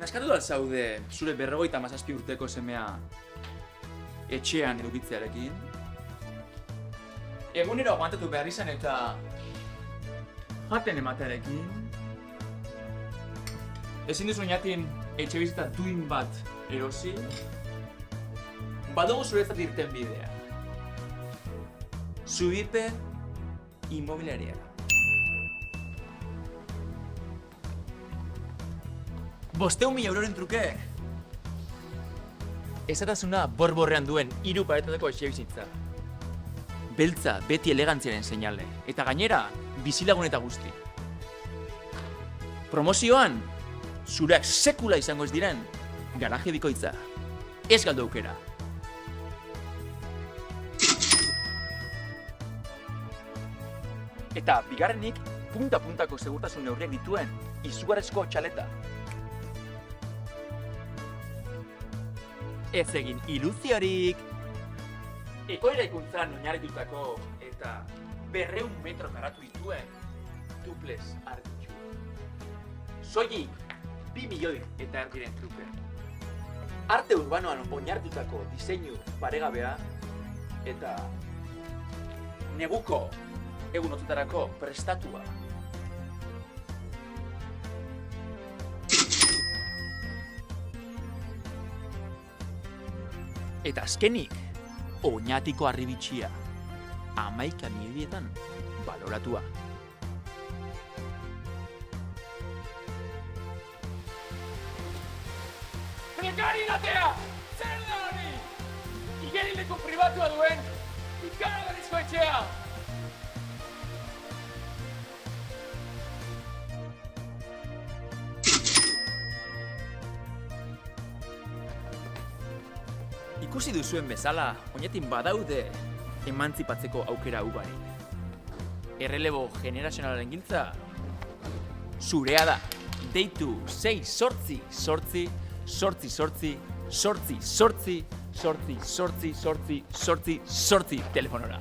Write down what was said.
Naskatu da zaude zure 57 urteko semea etxean edukitzearekin? Egunero aguantatu behar izan eta jaten ematearekin? Ezin duzu inatin etxe bizitza duin bat erosi? Badugu zuretzat irten bidea. Zubipe Inmobiliaria. €500.000 truke. Ezatasuna borborrean duen 3 paretateko etxebizitza. Beltza beti elegantziaren seinale, eta gainera, bizilagun eta guzti. Promozioan, zureak sekula izango ez diren, garaje bikoitza. Ez galdu aukera. Eta bigarrenik, punta-puntako segurtasun neurriak dituen izugarrizko txaleta. Ez egin iluziorik! Ekoeraikuntzan oinarritutako eta 200 metro karatu dituen duplex argitxu. Soilik 2 milioi eta erdiren truke. Arte urbanoan oinarritutako diseinu paregabea eta neguko egun hotzetarako prestatua. Eta azkenik, oinatiko harribitxia, 11.000 baloratua. Prekarietatea! Zer da hori? Igerileko pribatua duen, ikaragarrizko etxea! Ikusi duzuen bezala, oinatin badaude emantzipatzeko aukera ugari. Errelebo generazionalaren gintza, zurea da. Deitu 6-8-8-8-8-8-8-8-8-8-8-8 telefonora.